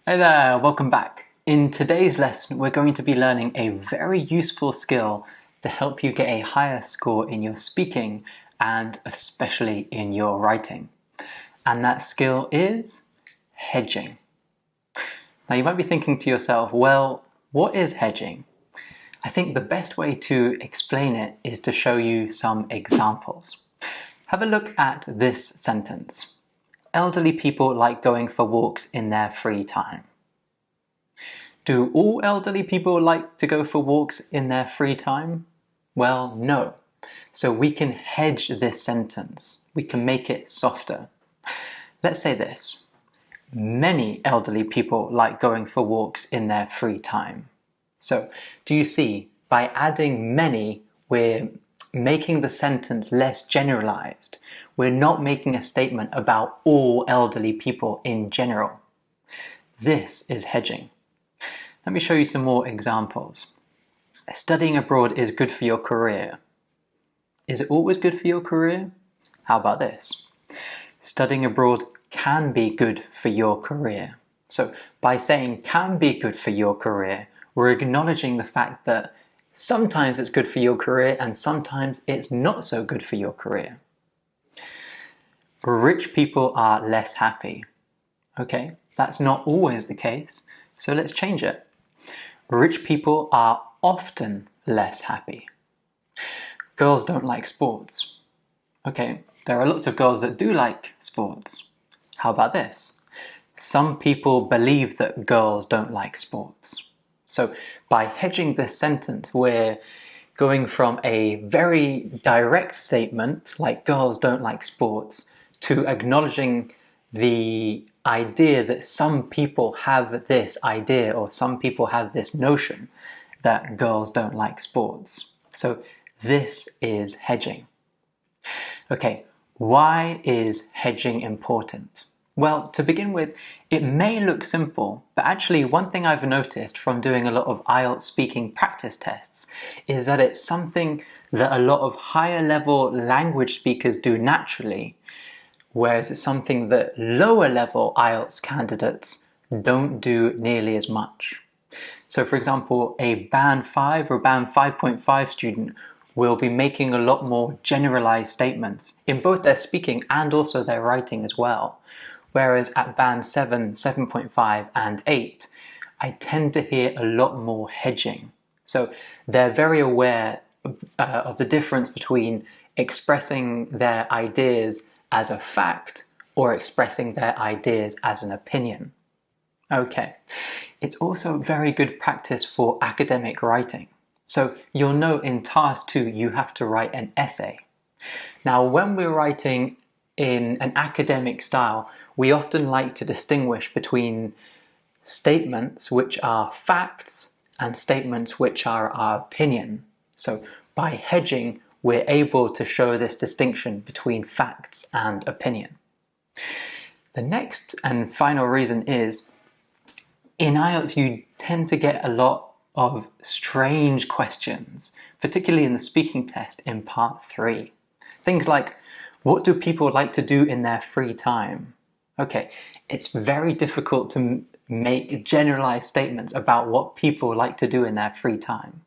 Hey there, welcome back. In today's lesson, we're going to be learning a very useful skill to help you get a higher score in your speaking and especially in your writing. And that skill is hedging. Now you might be thinking to yourself, well, what is hedging? I think the best way to explain it is to show you some examples. Have a look at this sentence. Elderly people like going for walks in their free time. Do all elderly people like to go for walks in their free time? Well, no. So we can hedge this sentence. We can make it softer. Let's say this. Many elderly people like going for walks in their free time. So, do you see, by adding many, we're making the sentence less generalized. We're not making a statement about all elderly people in general. This is hedging. Let me show you some more examples. Studying abroad is good for your career. Is it always good for your career? How about this? Studying abroad can be good for your career. So by saying can be good for your career, we're acknowledging the fact that sometimes it's good for your career and sometimes it's not so good for your career. Rich people are less happy. Okay, that's not always the case, so let's change it. Rich people are often less happy. Girls don't like sports. Okay, there are lots of girls that do like sports. How about this? Some people believe that girls don't like sports. So by hedging this sentence, we're going from a very direct statement, like girls don't like sports, to acknowledging the idea that some people have this idea or some people have this notion that girls don't like sports. So this is hedging. Okay, why is hedging important? Well, to begin with, it may look simple, but actually one thing I've noticed from doing a lot of IELTS speaking practice tests is that it's something that a lot of higher level language speakers do naturally, whereas it's something that lower level IELTS candidates don't do nearly as much. So for example, a Band 5 or Band 5.5 student will be making a lot more generalized statements in both their speaking and also their writing as well. Whereas at Band 7, 7.5 and 8, I tend to hear a lot more hedging. So they're very aware of the difference between expressing their ideas as a fact or expressing their ideas as an opinion. Okay, it's also very good practice for academic writing. So you'll know in Task 2 you have to write an essay. Now when we're writing in an academic style, we often like to distinguish between statements which are facts and statements which are our opinion. So by hedging, we're able to show this distinction between facts and opinion. The next and final reason is, in IELTS you tend to get a lot of strange questions, particularly in the speaking test in part 3. Things like, what do people like to do in their free time? Okay, it's very difficult to make generalized statements about what people like to do in their free time.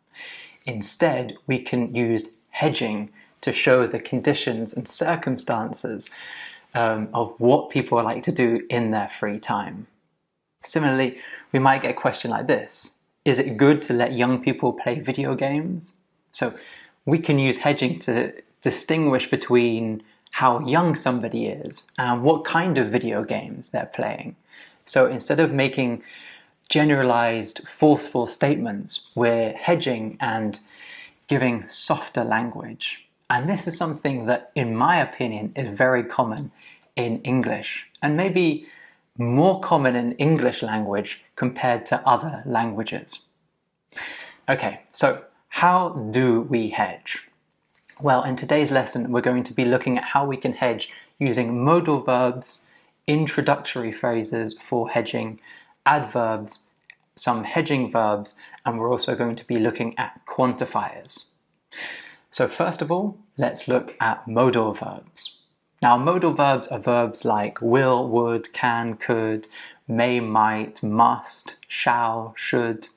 Instead, we can use hedging to show the conditions and circumstances of what people like to do in their free time. Similarly, we might get a question like this. Is it good to let young people play video games? So we can use hedging to distinguish between how young somebody is and what kind of video games they're playing. So instead of making generalized, forceful statements, we're hedging and giving softer language. And this is something that, in my opinion, is very common in English, and maybe more common in English language compared to other languages. Okay, so how do we hedge? Well, in today's lesson, we're going to be looking at how we can hedge using modal verbs, introductory phrases for hedging, adverbs, some hedging verbs, and we're also going to be looking at quantifiers. So first of all, let's look at modal verbs. Now, modal verbs are verbs like will, would, can, could, may, might, must, shall, should.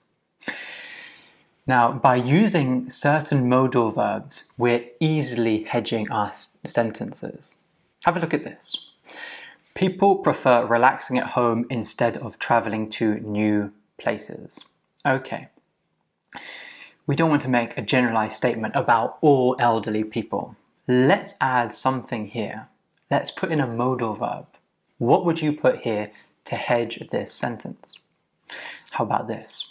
Now, by using certain modal verbs, we're easily hedging our sentences. Have a look at this. People prefer relaxing at home instead of traveling to new places. Okay. We don't want to make a generalized statement about all elderly people. Let's add something here. Let's put in a modal verb. What would you put here to hedge this sentence? How about this?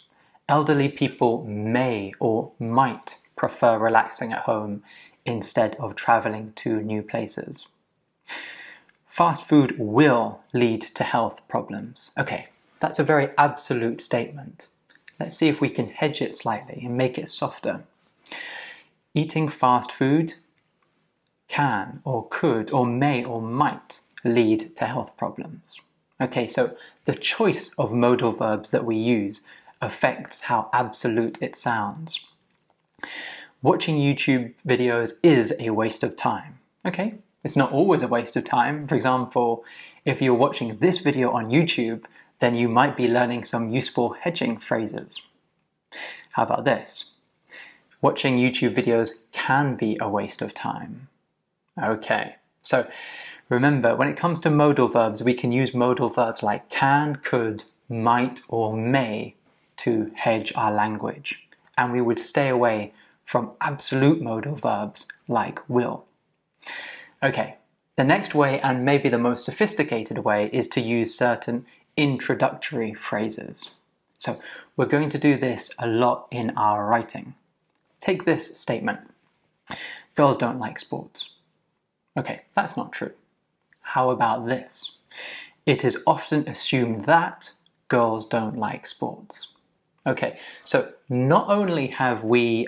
Elderly people may or might prefer relaxing at home instead of traveling to new places. Fast food will lead to health problems. Okay, that's a very absolute statement. Let's see if we can hedge it slightly and make it softer. Eating fast food can or could or may or might lead to health problems. Okay, so the choice of modal verbs that we use affects how absolute it sounds. Watching YouTube videos is a waste of time. Okay, it's not always a waste of time. For example, if you're watching this video on YouTube, then you might be learning some useful hedging phrases. How about this? Watching YouTube videos can be a waste of time. Okay, so remember, when it comes to modal verbs, we can use modal verbs like can, could, might, or may to hedge our language. And we would stay away from absolute modal verbs like will. Okay, the next way, and maybe the most sophisticated way, is to use certain introductory phrases. So we're going to do this a lot in our writing. Take this statement. Girls don't like sports. Okay, that's not true. How about this? It is often assumed that girls don't like sports. Okay, so not only have we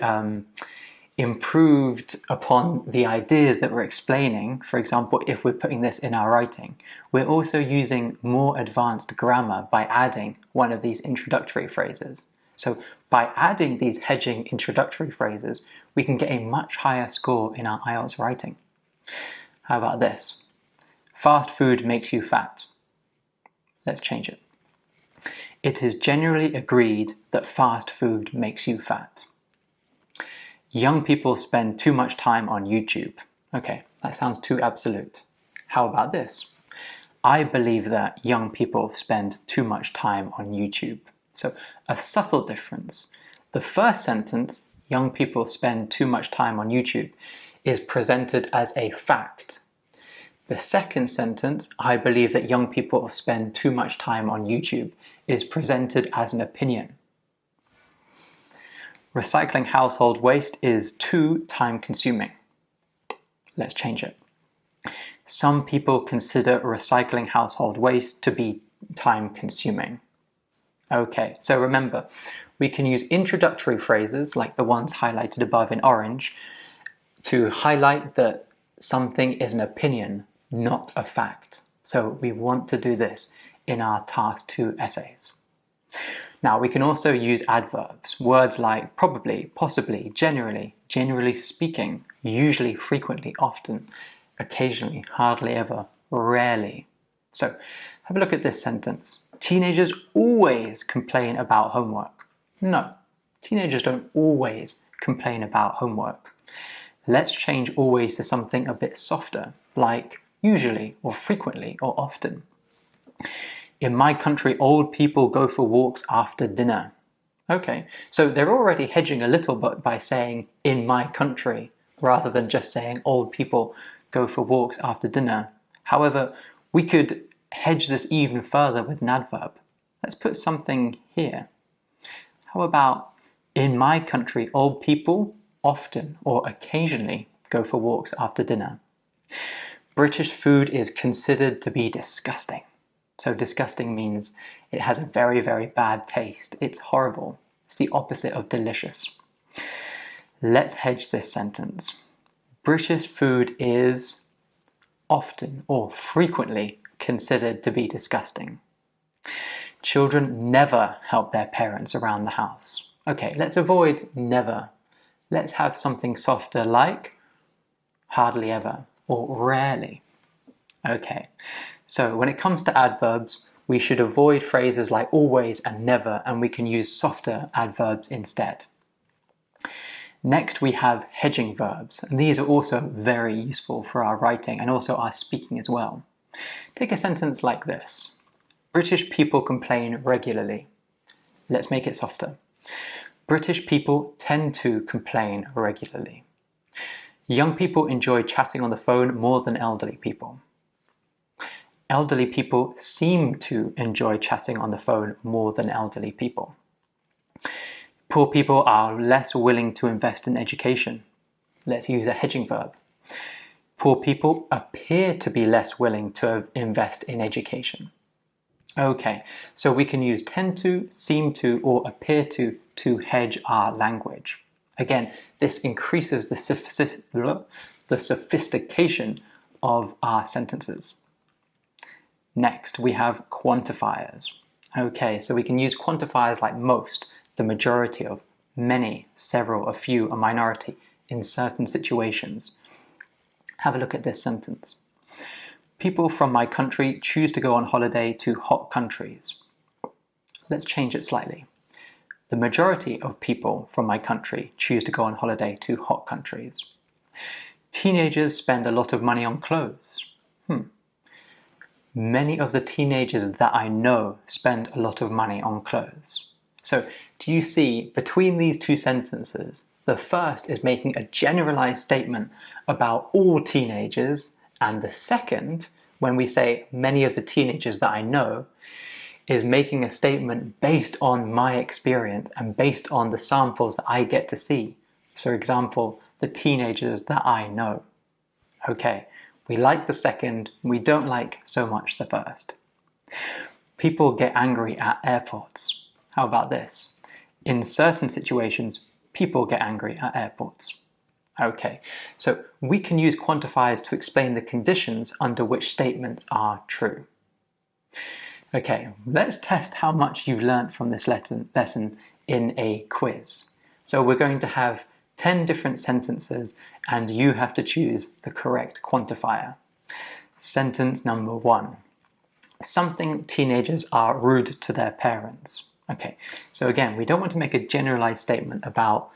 improved upon the ideas that we're explaining, for example, if we're putting this in our writing, we're also using more advanced grammar by adding one of these introductory phrases. So by adding these hedging introductory phrases, we can get a much higher score in our IELTS writing. How about this? Fast food makes you fat. Let's change it. It is generally agreed that fast food makes you fat. Young people spend too much time on YouTube. Okay, that sounds too absolute. How about this? I believe that young people spend too much time on YouTube. So a subtle difference. The first sentence, young people spend too much time on YouTube, is presented as a fact. The second sentence, I believe that young people spend too much time on YouTube, is presented as an opinion. Recycling household waste is too time-consuming. Let's change it. Some people consider recycling household waste to be time-consuming. Okay, so remember, we can use introductory phrases like the ones highlighted above in orange to highlight that something is an opinion, not a fact. So we want to do this in our Task 2 essays. Now, we can also use adverbs, words like probably, possibly, generally speaking, usually, frequently, often, occasionally, hardly ever, rarely. So, have a look at this sentence. Teenagers always complain about homework. No, teenagers don't always complain about homework. Let's change always to something a bit softer, like usually, or frequently, or often. In my country, old people go for walks after dinner. Okay, so they're already hedging a little bit by saying in my country, rather than just saying old people go for walks after dinner. However, we could hedge this even further with an adverb. Let's put something here. How about, in my country, old people often or occasionally go for walks after dinner. British food is considered to be disgusting. So disgusting means it has a very, very bad taste. It's horrible. It's the opposite of delicious. Let's hedge this sentence. British food is often or frequently considered to be disgusting. Children never help their parents around the house. Okay, let's avoid never. Let's have something softer like hardly ever or rarely. Okay, so when it comes to adverbs, we should avoid phrases like always and never, and we can use softer adverbs instead. Next, we have hedging verbs, and these are also very useful for our writing and also our speaking as well. Take a sentence like this. British people complain regularly. Let's make it softer. British people tend to complain regularly. Young people enjoy chatting on the phone more than elderly people. Elderly people seem to enjoy chatting on the phone more than elderly people. Poor people are less willing to invest in education. Let's use a hedging verb. Poor people appear to be less willing to invest in education. Okay, so we can use tend to, seem to, or appear to hedge our language. Again, this increases the sophistication of our sentences. Next, we have quantifiers. Okay, so we can use quantifiers like most, the majority of, many, several, a few, a minority, in certain situations. Have a look at this sentence. People from my country choose to go on holiday to hot countries. Let's change it slightly. The majority of people from my country choose to go on holiday to hot countries. Teenagers spend a lot of money on clothes. Many of the teenagers that I know spend a lot of money on clothes. So, do you see, between these two sentences, the first is making a generalized statement about all teenagers, and the second, when we say many of the teenagers that I know, is making a statement based on my experience and based on the samples that I get to see. For example, the teenagers that I know. Okay, we like the second, we don't like so much the first. People get angry at airports. How about this? In certain situations, people get angry at airports. Okay, so we can use quantifiers to explain the conditions under which statements are true. Okay, let's test how much you've learnt from this lesson in a quiz. So we're going to have 10 different sentences and you have to choose the correct quantifier. Sentence number 1. Something teenagers are rude to their parents. Okay, so again, we don't want to make a generalized statement about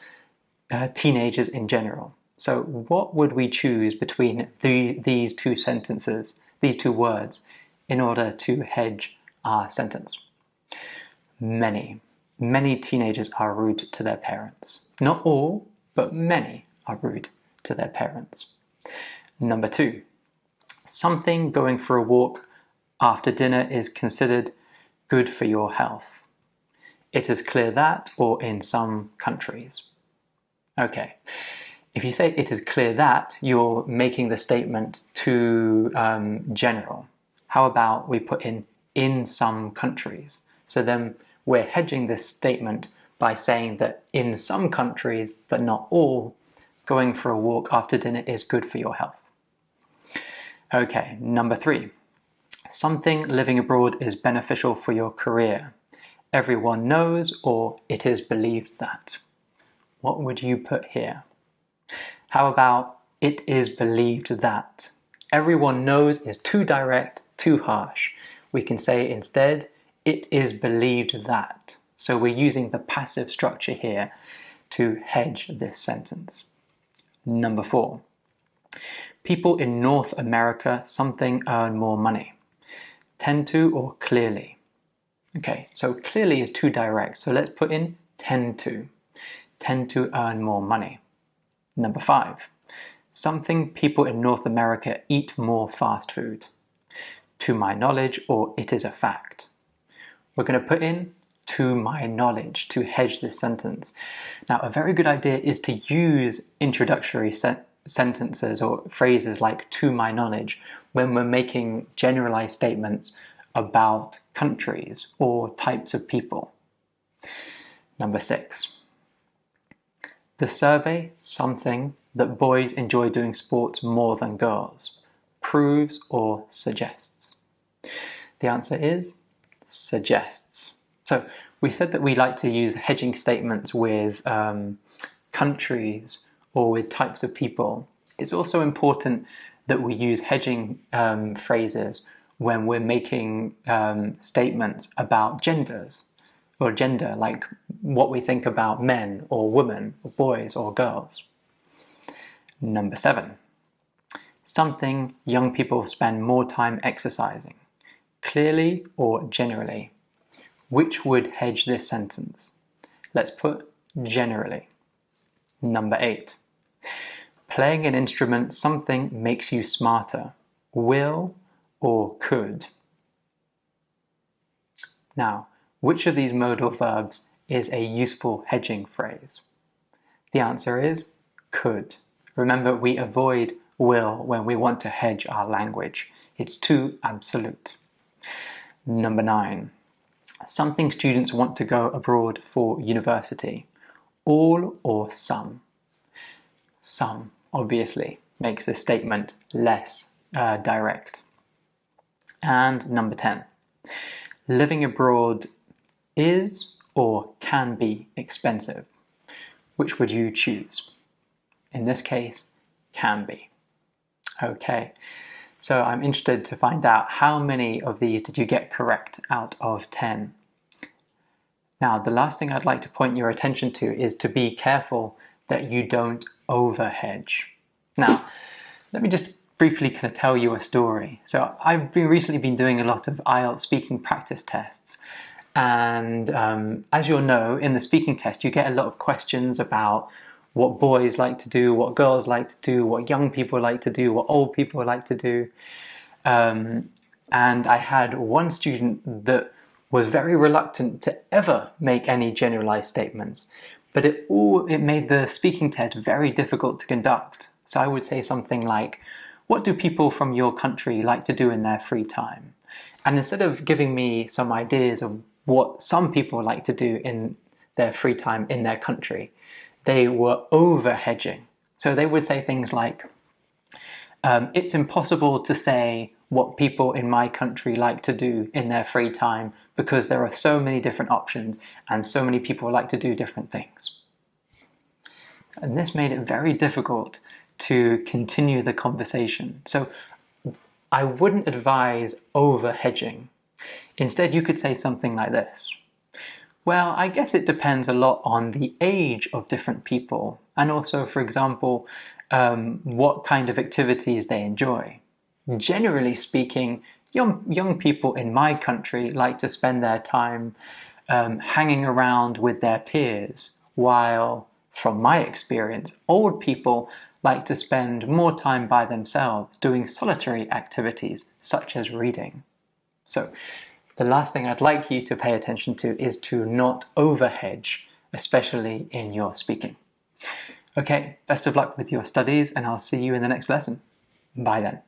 teenagers in general. So what would we choose between these two sentences, these two words, in order to hedge our sentence? Many. Many teenagers are rude to their parents. Not all, but many are rude to their parents. Number 2. Something going for a walk after dinner is considered good for your health. It is clear that, or in some countries. Okay, if you say it is clear that, you're making the statement too general. How about we put in some countries? So then we're hedging this statement by saying that in some countries, but not all, going for a walk after dinner is good for your health. Okay, number 3. Something living abroad is beneficial for your career. Everyone knows, or it is believed that. What would you put here? How about it is believed that? Everyone knows is too direct, too harsh. We can say instead, it is believed that. So we're using the passive structure here to hedge this sentence. Number 4. People in North America something earn more money. Tend to or clearly. Okay, so clearly is too direct, so let's put in tend to. Tend to earn more money. Number 5. Something people in North America eat more fast food. To my knowledge, or it is a fact. We're going to put in to my knowledge to hedge this sentence. Now, a very good idea is to use introductory sentences or phrases like to my knowledge when we're making generalized statements about countries or types of people. Number 6. The survey, something that boys enjoy doing sports more than girls, proves or suggests. The answer is suggests. So we said that we like to use hedging statements with countries or with types of people. It's also important that we use hedging phrases when we're making statements about genders or gender, like what we think about men or women or boys or girls. Number 7. Something young people spend more time exercising. Clearly or generally? Which would hedge this sentence? Let's put generally. Number 8. Playing an instrument, something makes you smarter. Will or could? Now, which of these modal verbs is a useful hedging phrase? The answer is could. Remember, we avoid will when we want to hedge our language. It's too absolute. Number 9. Something students want to go abroad for university. All or some? Some, obviously, makes this statement less direct. And number 10. Living abroad is or can be expensive. Which would you choose? In this case, can be. Okay, so I'm interested to find out how many of these did you get correct out of 10. Now, the last thing I'd like to point your attention to is to be careful that you don't over-hedge. Now, let me just briefly kind of tell you a story. So I've recently been doing a lot of IELTS speaking practice tests. And as you'll know, in the speaking test, you get a lot of questions about what boys like to do, what girls like to do, what young people like to do, what old people like to do. And I had one student that was very reluctant to ever make any generalized statements, but it made the speaking test very difficult to conduct. So I would say something like, what do people from your country like to do in their free time? And instead of giving me some ideas of what some people like to do in their free time in their country, they were over-hedging. So they would say things like, it's impossible to say what people in my country like to do in their free time because there are so many different options and so many people like to do different things. And this made it very difficult to continue the conversation. So I wouldn't advise over-hedging. Instead, you could say something like this. Well, I guess it depends a lot on the age of different people, and also, for example, what kind of activities they enjoy. Generally speaking, young people in my country like to spend their time hanging around with their peers, while, from my experience, old people like to spend more time by themselves doing solitary activities, such as reading. So, the last thing I'd like you to pay attention to is to not over-hedge, especially in your speaking. Okay, best of luck with your studies, and I'll see you in the next lesson. Bye then.